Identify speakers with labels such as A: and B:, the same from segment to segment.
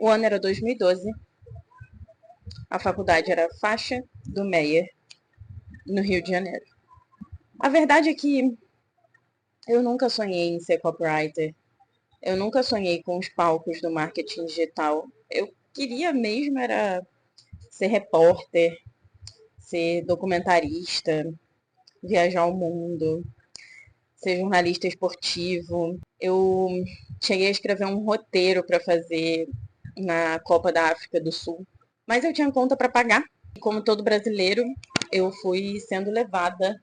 A: O ano era 2012. A faculdade era Faixa do Meyer, no Rio de Janeiro. A verdade é que eu nunca sonhei em ser copywriter. Eu nunca sonhei com os palcos do marketing digital. Eu queria mesmo era ser repórter, ser documentarista, viajar o mundo, ser jornalista esportivo. Eu cheguei a escrever um roteiro para fazer na Copa da África do Sul, mas eu tinha conta para pagar. E como todo brasileiro, eu fui sendo levada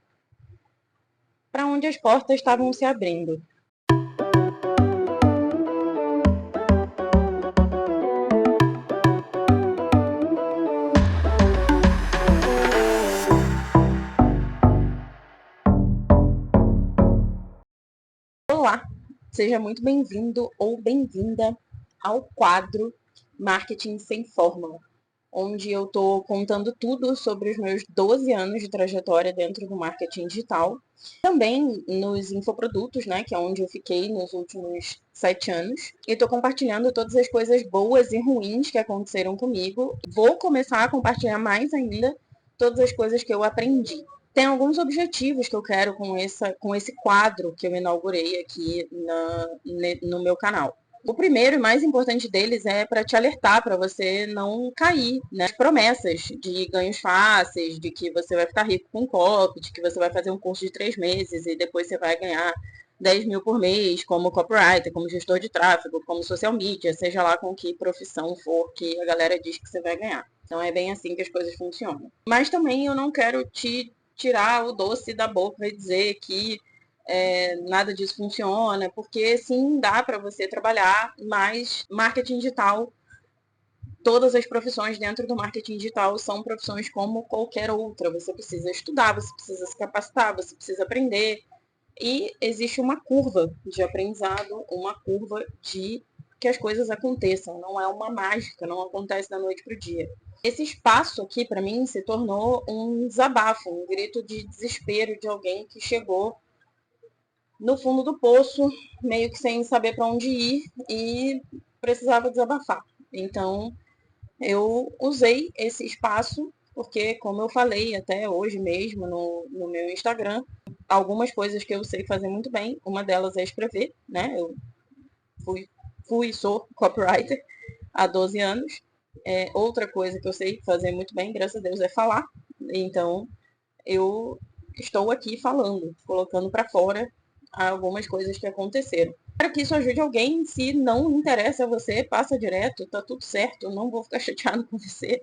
A: para onde as portas estavam se abrindo. Olá, seja muito bem-vindo ou bem-vinda ao quadro Marketing Sem Fórmula, onde eu estou contando tudo sobre os meus 12 anos de trajetória dentro do marketing digital. Também nos infoprodutos, né, que é onde eu fiquei nos últimos 7 anos. E estou compartilhando todas as coisas boas e ruins que aconteceram comigo. Vou começar a compartilhar mais ainda todas as coisas que eu aprendi. Tem alguns objetivos que eu quero com esse quadro que eu inaugurei aqui no meu canal. O primeiro e mais importante deles é para te alertar, para você não cair nas promessas de ganhos fáceis, de que você vai ficar rico com copy, de que você vai fazer um curso de 3 meses e depois você vai ganhar 10 mil por mês como copywriter, como gestor de tráfego, como social media, seja lá com que profissão for que a galera diz que você vai ganhar. Então é bem assim que as coisas funcionam. Mas também eu não quero te tirar o doce da boca e dizer que nada disso funciona, porque sim, dá para você trabalhar, mas marketing digital, todas as profissões dentro do marketing digital são profissões como qualquer outra. Você precisa estudar, você precisa se capacitar, você precisa aprender. E existe uma curva de aprendizado, uma curva de que as coisas aconteçam. Não é uma mágica, não acontece da noite para o dia. Esse espaço aqui, para mim, se tornou um desabafo, um grito de desespero de alguém que chegou no fundo do poço, meio que sem saber para onde ir e precisava desabafar. Então, eu usei esse espaço porque, como eu falei até hoje mesmo no meu Instagram, algumas coisas que eu sei fazer muito bem, uma delas é escrever, né? Eu fui e sou copywriter há 12 anos. Outra coisa que eu sei fazer muito bem, graças a Deus, é falar. Então, eu estou aqui falando, colocando para fora algumas coisas que aconteceram. Espero que isso ajude alguém. Se não interessa a você, passa direto, tá tudo certo, não vou ficar chateado com você.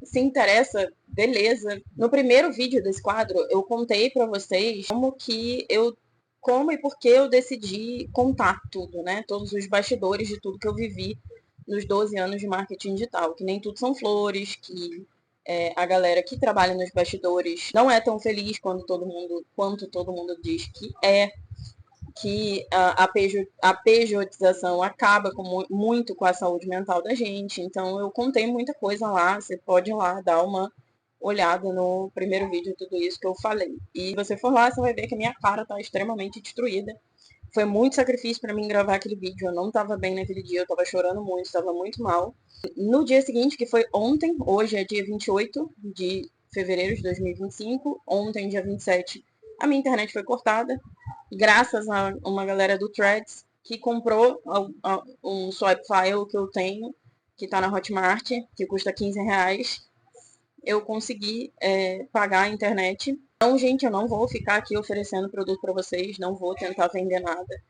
A: Se interessa, beleza. No primeiro vídeo desse quadro, eu contei para vocês como e por que eu decidi contar tudo, né? Todos os bastidores de tudo que eu vivi nos 12 anos de marketing digital, que nem tudo são flores, que a galera que trabalha nos bastidores não é tão feliz quanto todo mundo diz que é, que a pejotização acaba muito com a saúde mental da gente. Então, eu contei muita coisa lá, você pode ir lá dar uma olhada no primeiro vídeo, tudo isso que eu falei. E se você for lá, você vai ver que a minha cara tá extremamente destruída. Foi muito sacrifício para mim gravar aquele vídeo, eu não estava bem naquele dia, eu estava chorando muito, estava muito mal. No dia seguinte, que foi ontem, hoje é dia 28 de fevereiro de 2025, ontem, dia 27, a minha internet foi cortada, graças a uma galera do Threads que comprou um swipe file que eu tenho, que está na Hotmart, que custa R$ 15. Eu consegui pagar a internet. Então, gente, eu não vou ficar aqui oferecendo produto para vocês, não vou tentar vender nada.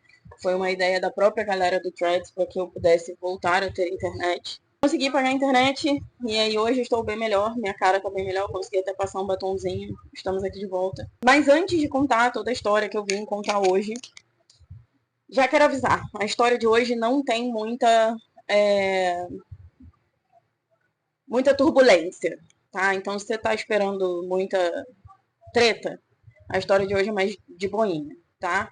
A: Foi uma ideia da própria galera do Threads para que eu pudesse voltar a ter internet. Consegui pagar a internet e aí hoje estou bem melhor, minha cara está bem melhor, consegui até passar um batonzinho, estamos aqui de volta. Mas antes de contar toda a história que eu vim contar hoje, já quero avisar, a história de hoje não tem muita turbulência, tá? Então, se você está esperando muita treta, a história de hoje é mais de boinha, tá?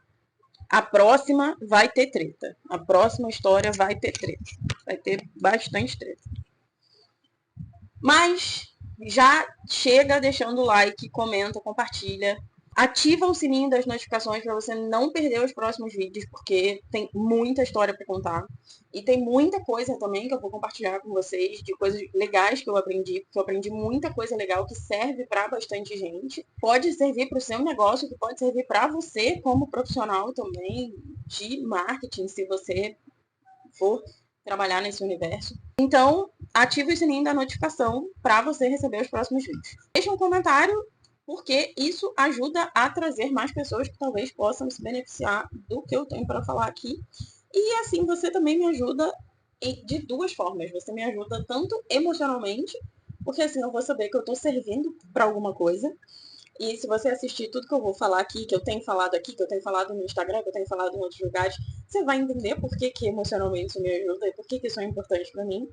A: A próxima vai ter treta. A próxima história vai ter treta. Vai ter bastante treta. Mas já chega deixando o like, comenta, compartilha. Ativa o sininho das notificações para você não perder os próximos vídeos, porque tem muita história para contar. E tem muita coisa também que eu vou compartilhar com vocês, de coisas legais que eu aprendi, porque eu aprendi muita coisa legal que serve para bastante gente. Pode servir para o seu negócio, que pode servir para você como profissional também de marketing, se você for trabalhar nesse universo. Então, ative o sininho da notificação para você receber os próximos vídeos. Deixe um comentário, porque isso ajuda a trazer mais pessoas que talvez possam se beneficiar do que eu tenho para falar aqui. E assim você também me ajuda de duas formas. Você me ajuda tanto emocionalmente, porque assim eu vou saber que eu estou servindo para alguma coisa. E se você assistir tudo que eu vou falar aqui, que eu tenho falado aqui, que eu tenho falado no Instagram, que eu tenho falado em outros lugares, você vai entender por que, que emocionalmente isso me ajuda e por que, que isso é importante para mim.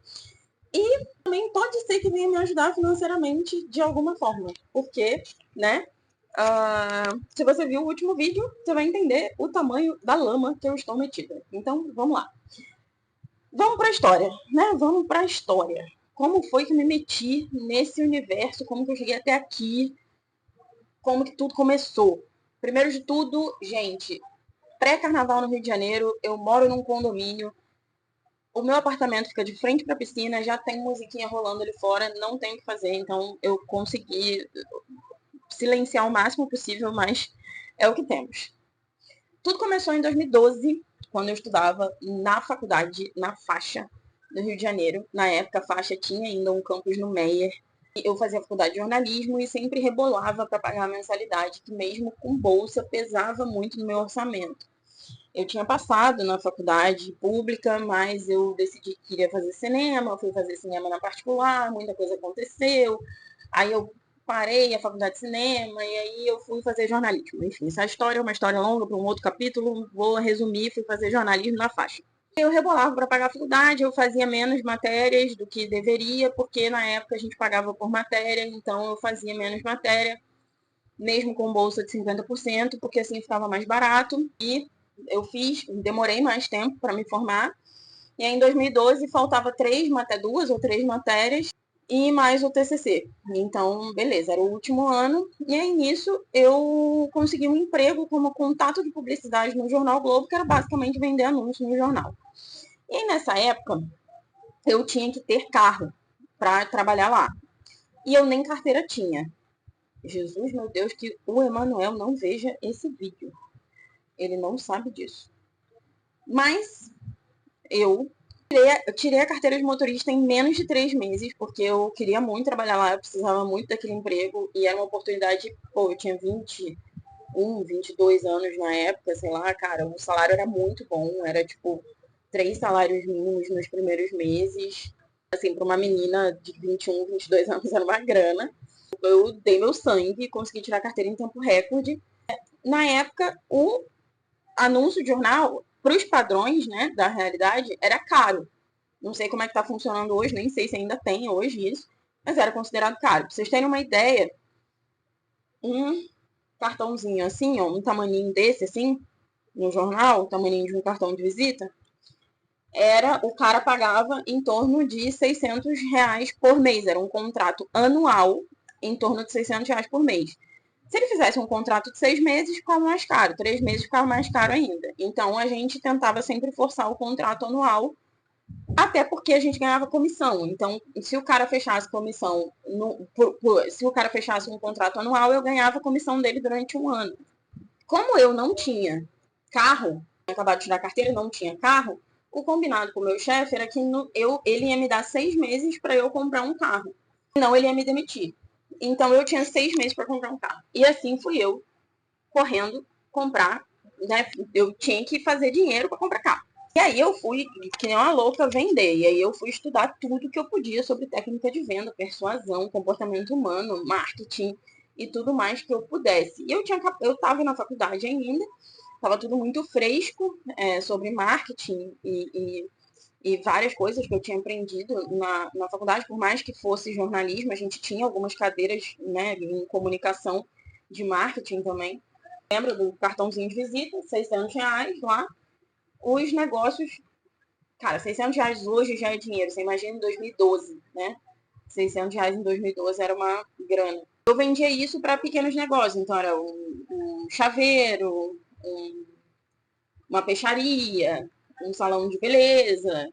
A: E também pode ser que venha me ajudar financeiramente de alguma forma. Porque, né? Se você viu o último vídeo, você vai entender o tamanho da lama que eu estou metida. Então, vamos lá. Vamos para a história, né? Vamos para a história. Como foi que eu me meti nesse universo? Como que eu cheguei até aqui? Como que tudo começou? Primeiro de tudo, gente, pré-carnaval no Rio de Janeiro, eu moro num condomínio. O meu apartamento fica de frente para a piscina, já tem musiquinha rolando ali fora, não tem o que fazer, então eu consegui silenciar o máximo possível, mas é o que temos. Tudo começou em 2012, quando eu estudava na faculdade, na Faixa, do Rio de Janeiro. Na época, a Faixa tinha ainda um campus no Meyer. Eu fazia faculdade de jornalismo e sempre rebolava para pagar a mensalidade, que mesmo com bolsa pesava muito no meu orçamento. Eu tinha passado na faculdade pública, mas eu decidi que queria fazer cinema, fui fazer cinema na particular, muita coisa aconteceu. Aí eu parei a faculdade de cinema e aí eu fui fazer jornalismo. Enfim, essa história é uma história longa para um outro capítulo, vou resumir, fui fazer jornalismo na Faixa. Eu rebolava para pagar a faculdade, eu fazia menos matérias do que deveria, porque na época a gente pagava por matéria, então eu fazia menos matéria, mesmo com bolsa de 50%, porque assim ficava mais barato. E eu demorei mais tempo para me formar. E aí, em 2012 faltava duas ou três matérias e mais o TCC. Então, beleza, era o último ano. E aí, nisso, eu consegui um emprego como contato de publicidade no Jornal Globo, que era basicamente vender anúncios no jornal. E aí, nessa época, eu tinha que ter carro para trabalhar lá. E eu nem carteira tinha. Jesus, meu Deus, que o Emanuel não veja esse vídeo. Ele não sabe disso. Mas eu tirei a carteira de motorista em menos de 3 meses, porque eu queria muito trabalhar lá, eu precisava muito daquele emprego, e era uma oportunidade, pô, eu tinha 22 anos na época, sei lá, cara, o salário era muito bom, era tipo 3 salários mínimos nos primeiros meses, assim, para uma menina de 21, 22 anos era uma grana. Eu dei meu sangue, consegui tirar a carteira em tempo recorde. Na época, o anúncio de jornal, para os padrões, né, da realidade, era caro. Não sei como é que está funcionando hoje, nem sei se ainda tem hoje isso, mas era considerado caro. Pra vocês terem uma ideia, um cartãozinho assim, ó, um tamaninho desse assim, no jornal, o tamaninho de um cartão de visita, o cara pagava em torno de R$ 600 por mês. Era um contrato anual em torno de R$ 600 por mês. Se ele fizesse um contrato de 6 meses, ficava mais caro. 3 meses ficava mais caro ainda. Então a gente tentava sempre forçar o contrato anual, até porque a gente ganhava comissão. Então, se o cara fechasse comissão, se o cara fechasse um contrato anual, eu ganhava a comissão dele durante um ano. Como eu não tinha carro, tinha acabado de tirar a carteira e não tinha carro, o combinado com o meu chefe era que ele ia me dar 6 meses para eu comprar um carro. Senão ele ia me demitir. Então eu tinha 6 meses para comprar um carro. E assim fui eu correndo comprar, né? Eu tinha que fazer dinheiro para comprar carro. E aí eu fui, que nem uma louca, vender. E aí eu fui estudar tudo que eu podia sobre técnica de venda, persuasão, comportamento humano, marketing e tudo mais que eu pudesse. E eu estava na faculdade ainda, estava tudo muito fresco sobre marketing e várias coisas que eu tinha aprendido na faculdade, por mais que fosse jornalismo, a gente tinha algumas cadeiras, né, em comunicação de marketing também. Lembro do cartãozinho de visita, R$ 600 lá. Os negócios, cara, R$ 600 hoje já é dinheiro. Você imagina em 2012, né? R$ 600 em 2012 era uma grana. Eu vendia isso para pequenos negócios, então era um chaveiro, uma peixaria, um salão de beleza,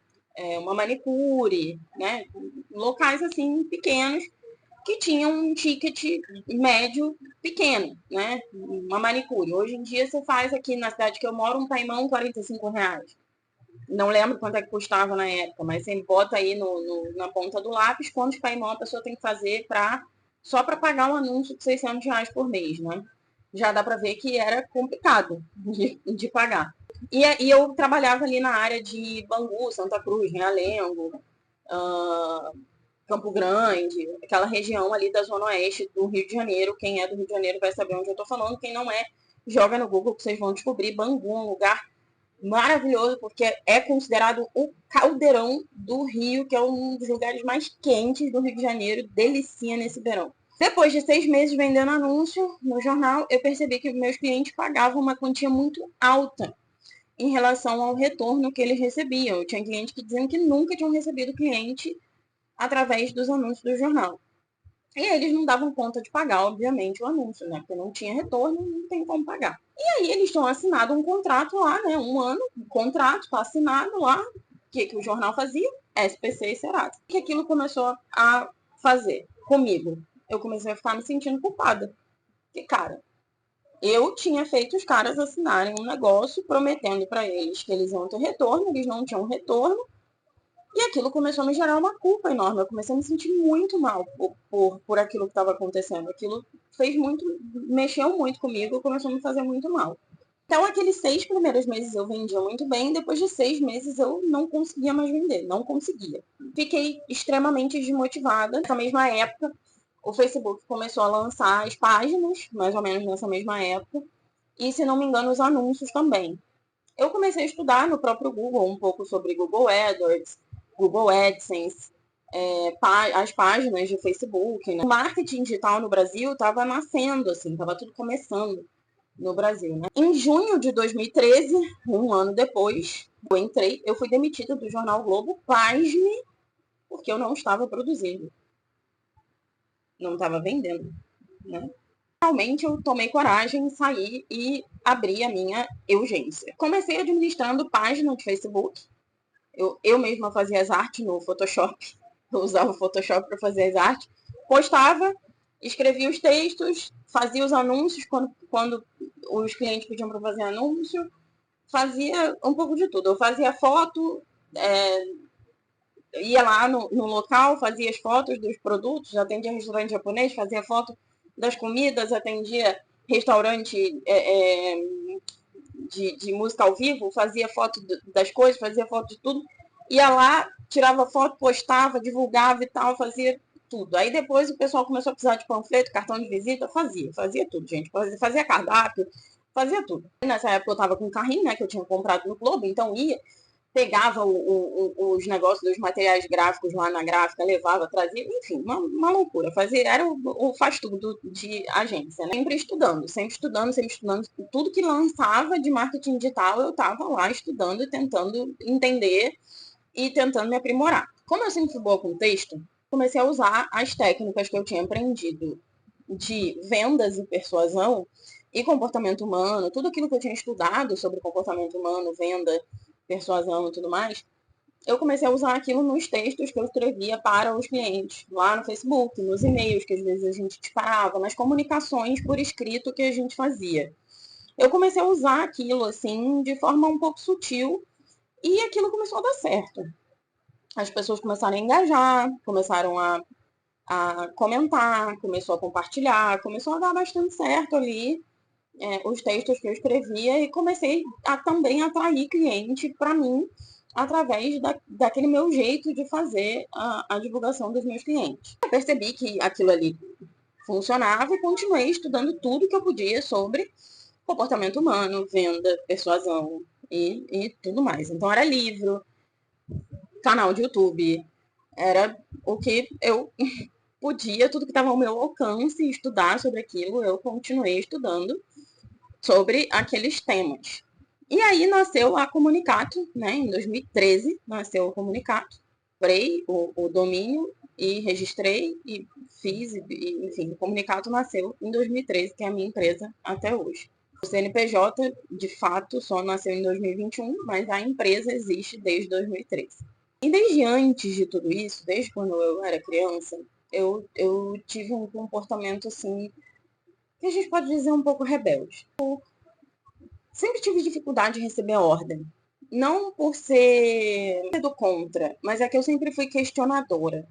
A: uma manicure, né? Locais assim pequenos que tinham um ticket médio pequeno, né? Uma manicure. Hoje em dia você faz aqui na cidade que eu moro um paimão R$ 45. Não lembro quanto é que custava na época, mas você bota aí na ponta do lápis quantos paimão a pessoa tem que fazer só para pagar um anúncio de R$ 600 por mês, né? Já dá para ver que era complicado de pagar. E eu trabalhava ali na área de Bangu, Santa Cruz, Realengo, Campo Grande, aquela região ali da zona oeste do Rio de Janeiro. Quem é do Rio de Janeiro vai saber onde eu estou falando. Quem não é, joga no Google que vocês vão descobrir. Bangu, um lugar maravilhoso, porque é considerado o caldeirão do Rio, que é um dos lugares mais quentes do Rio de Janeiro. Delicia nesse verão. Depois de 6 meses vendendo anúncio no jornal, eu percebi que meus clientes pagavam uma quantia muito alta em relação ao retorno que eles recebiam. Eu tinha clientes que diziam que nunca tinham recebido cliente através dos anúncios do jornal. E eles não davam conta de pagar, obviamente, o anúncio, né? Porque não tinha retorno, não tem como pagar. E aí eles tinham assinado um contrato lá, né? Um ano, um contrato, tá assinado lá. O que o jornal fazia? SPC e Serasa. O que aquilo começou a fazer comigo? Eu comecei a ficar me sentindo culpada. Porque, cara, eu tinha feito os caras assinarem um negócio prometendo para eles que eles iam ter retorno, eles não tinham retorno, e aquilo começou a me gerar uma culpa enorme. Eu comecei a me sentir muito mal por aquilo que estava acontecendo. Aquilo fez muito, mexeu muito comigo, começou a me fazer muito mal. Então, aqueles 6 primeiros meses eu vendia muito bem, depois de 6 meses eu não conseguia mais vender, não conseguia. Fiquei extremamente desmotivada. Nessa mesma época, o Facebook começou a lançar as páginas, mais ou menos nessa mesma época, e, se não me engano, os anúncios também. Eu comecei a estudar no próprio Google um pouco sobre Google AdWords, Google AdSense, as páginas de Facebook. Né? O marketing digital no Brasil estava nascendo, assim, estava tudo começando no Brasil. Né? Em junho de 2013, um ano depois, eu fui demitida do Jornal Globo, pasme, porque eu não estava produzindo, não estava vendendo. Né? Finalmente eu tomei coragem, saí e abri a minha urgência. Comecei administrando página de Facebook. Eu mesma fazia as artes no Photoshop. Eu usava o Photoshop para fazer as artes. Postava, escrevia os textos, fazia os anúncios quando os clientes pediam para fazer anúncio. Fazia um pouco de tudo. Eu fazia foto, ia lá no local, fazia as fotos dos produtos, atendia restaurante japonês, fazia foto das comidas, atendia restaurante de música ao vivo, fazia foto das coisas, fazia foto de tudo. Ia lá, tirava foto, postava, divulgava e tal, fazia tudo. Aí depois o pessoal começou a precisar de panfleto, cartão de visita, fazia tudo, gente. Fazia cardápio, fazia tudo. Nessa época eu tava com um carrinho, né, que eu tinha comprado no Globo, então ia, pegava os negócios dos materiais gráficos lá na gráfica, levava, trazia, enfim, uma loucura. Era o faz tudo de agência, né? Sempre estudando, sempre estudando, sempre estudando. Tudo que lançava de marketing digital, eu estava lá estudando e tentando entender e tentando me aprimorar. Como eu sempre fui boa com texto, comecei a usar as técnicas que eu tinha aprendido de vendas e persuasão e comportamento humano, tudo aquilo que eu tinha estudado sobre comportamento humano, venda, persuasão e tudo mais, eu comecei a usar aquilo nos textos que eu escrevia para os clientes, lá no Facebook, nos e-mails que às vezes a gente disparava, nas comunicações por escrito que a gente fazia. Eu comecei a usar aquilo assim de forma um pouco sutil e aquilo começou a dar certo. As pessoas começaram a engajar, começaram a comentar, começou a compartilhar, começou a dar bastante certo ali os textos que eu escrevia e comecei a também atrair cliente para mim através daquele meu jeito de fazer a divulgação dos meus clientes. Eu percebi que aquilo ali funcionava e continuei estudando tudo que eu podia sobre comportamento humano, venda, persuasão e tudo mais. Então era livro, canal de YouTube, era o que eu podia, tudo que estava ao meu alcance estudar sobre aquilo, eu continuei estudando sobre aqueles temas. E aí nasceu a Comunicato, né? Em 2013 nasceu o Comunicato. Comprei o domínio e registrei e fiz, e, enfim, o Comunicato nasceu em 2013, que é a minha empresa até hoje. O CNPJ, de fato, só nasceu em 2021, mas a empresa existe desde 2013. E desde antes de tudo isso, desde quando eu era criança, eu tive um comportamento, assim, que a gente pode dizer um pouco rebelde. Eu sempre tive dificuldade em receber ordem. Não por ser do contra, mas é que eu sempre fui questionadora.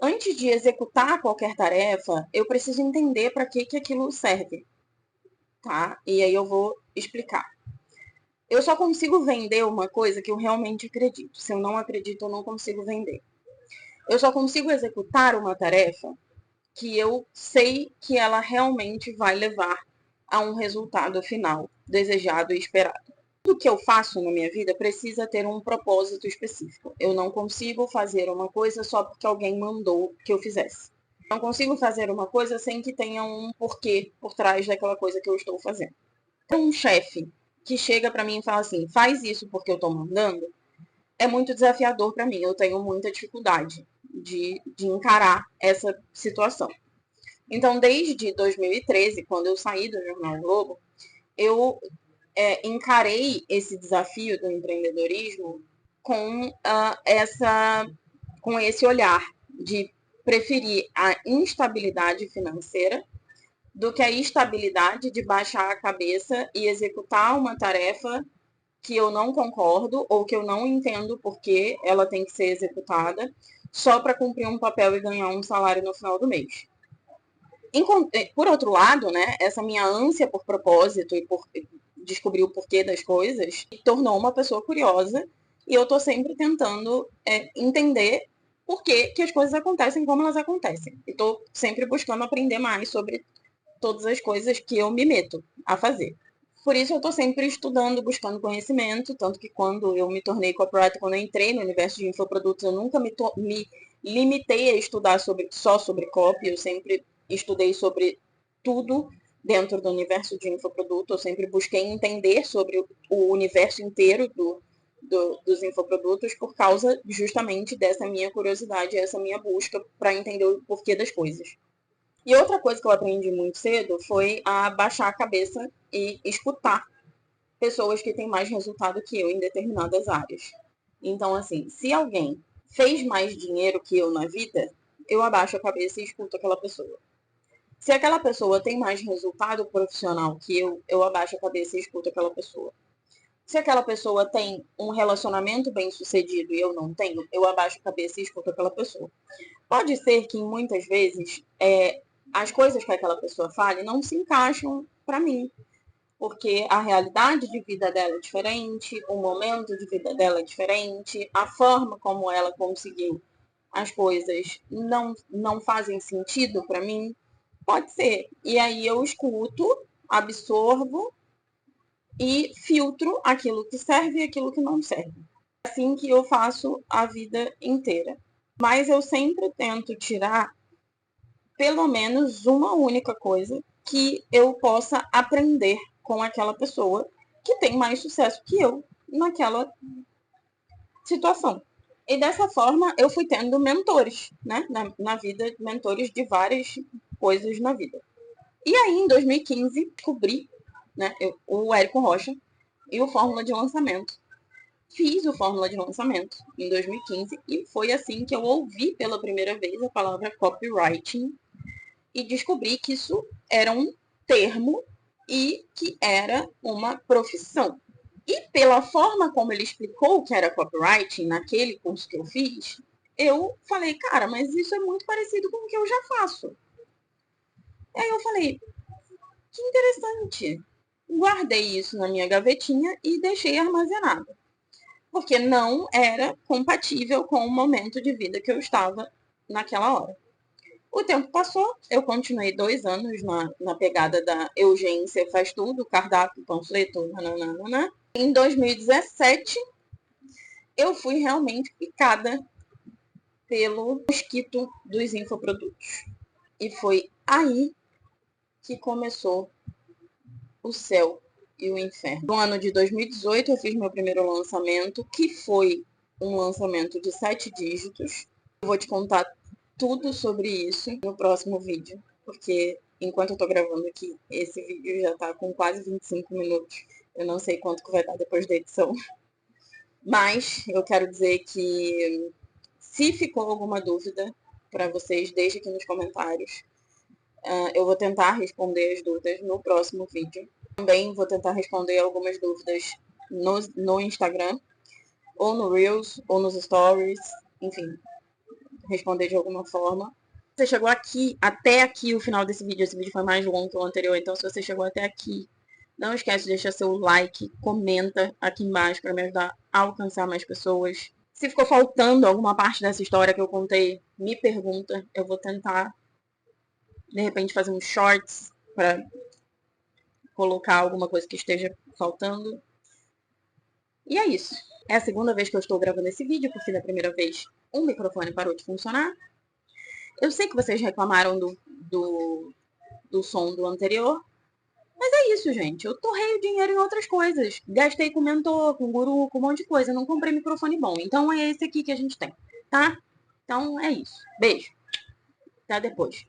A: Antes de executar qualquer tarefa, eu preciso entender para que aquilo serve, tá? E aí eu vou explicar. Eu só consigo vender uma coisa que eu realmente acredito. Se eu não acredito, eu não consigo vender. Eu só consigo executar uma tarefa que eu sei que ela realmente vai levar a um resultado final desejado e esperado. Tudo que eu faço na minha vida precisa ter um propósito específico. Eu não consigo fazer uma coisa só porque alguém mandou que eu fizesse. Não consigo fazer uma coisa sem que tenha um porquê por trás daquela coisa que eu estou fazendo. Um chefe que chega para mim e fala assim, faz isso porque eu estou mandando, é muito desafiador para mim. Eu tenho muita dificuldade de encarar essa situação. Então, desde 2013, quando eu saí do Jornal Globo, eu encarei esse desafio do empreendedorismo com, com esse olhar de preferir a instabilidade financeira do que a estabilidade de baixar a cabeça e executar uma tarefa que eu não concordo ou que eu não entendo porque ela tem que ser executada só para cumprir um papel e ganhar um salário no final do mês. Por outro lado, né, essa minha ânsia por propósito e por descobrir o porquê das coisas me tornou uma pessoa curiosa e eu estou sempre tentando entender por que as coisas acontecem como elas acontecem. E estou sempre buscando aprender mais sobre todas as coisas que eu me meto a fazer. Por isso eu estou sempre estudando, buscando conhecimento, tanto que quando eu me tornei copywriter, quando eu entrei no universo de infoprodutos, eu nunca me limitei a estudar só sobre copy, eu sempre estudei sobre tudo dentro do universo de infoproduto, eu sempre busquei entender sobre o universo inteiro dos infoprodutos por causa justamente dessa minha curiosidade, essa minha busca para entender o porquê das coisas. E outra coisa que eu aprendi muito cedo foi a baixar a cabeça e escutar pessoas que têm mais resultado que eu em determinadas áreas. Então, assim, se alguém fez mais dinheiro que eu na vida, eu abaixo a cabeça e escuto aquela pessoa. Se aquela pessoa tem mais resultado profissional que eu abaixo a cabeça e escuto aquela pessoa. Se aquela pessoa tem um relacionamento bem sucedido e eu não tenho, eu abaixo a cabeça e escuto aquela pessoa. Pode ser que muitas vezes as coisas que aquela pessoa fale não se encaixam para mim, porque a realidade de vida dela é diferente, o momento de vida dela é diferente, a forma como ela conseguiu as coisas não fazem sentido para mim. Pode ser. E aí eu escuto, absorvo e filtro aquilo que serve e aquilo que não serve. É assim que eu faço a vida inteira. Mas eu sempre tento tirar pelo menos uma única coisa que eu possa aprender com aquela pessoa que tem mais sucesso que eu naquela situação. E dessa forma eu fui tendo mentores, né, na vida, mentores de várias coisas na vida. E aí, em 2015, descobri, né, o Érico Rocha e o Fórmula de Lançamento. Fiz o Fórmula de Lançamento em 2015 e foi assim que eu ouvi pela primeira vez a palavra copywriting e descobri que isso era um termo e que era uma profissão. E pela forma como ele explicou o que era copywriting naquele curso que eu fiz, eu falei, cara, mas isso é muito parecido com o que eu já faço. E aí eu falei, que interessante. Guardei isso na minha gavetinha e deixei armazenado. Porque não era compatível com o momento de vida que eu estava naquela hora. O tempo passou, eu continuei 2 anos na pegada da Eugência faz tudo, cardápio, panfleto, nananana. Em 2017, eu fui realmente picada pelo mosquito dos infoprodutos. E foi aí que começou o céu e o inferno. No ano de 2018, eu fiz meu primeiro lançamento, que foi um lançamento de 7 dígitos. Eu vou te contar tudo sobre isso no próximo vídeo, porque enquanto eu tô gravando aqui, esse vídeo já tá com quase 25 minutos. Eu não sei quanto que vai dar depois da edição. Mas eu quero dizer que se ficou alguma dúvida para vocês, deixe aqui nos comentários. Eu vou tentar responder as dúvidas no próximo vídeo. Também vou tentar responder algumas dúvidas no Instagram, ou no Reels, ou nos Stories, enfim, responder de alguma forma. Se você chegou aqui, até aqui, o final desse vídeo, esse vídeo foi mais longo que o anterior, então se você chegou até aqui, não esquece de deixar seu like, comenta aqui embaixo para me ajudar a alcançar mais pessoas. Se ficou faltando alguma parte dessa história que eu contei, me pergunta. Eu vou tentar, de repente, fazer uns shorts para colocar alguma coisa que esteja faltando. E é isso. É a segunda vez que eu estou gravando esse vídeo, porque da primeira vez o microfone parou de funcionar. Eu sei que vocês reclamaram do som do anterior, mas é isso, gente. Eu torrei o dinheiro em outras coisas. Gastei com mentor, com guru, com um monte de coisa. Não comprei microfone bom. Então é esse aqui que a gente tem, tá? Então é isso. Beijo. Até depois.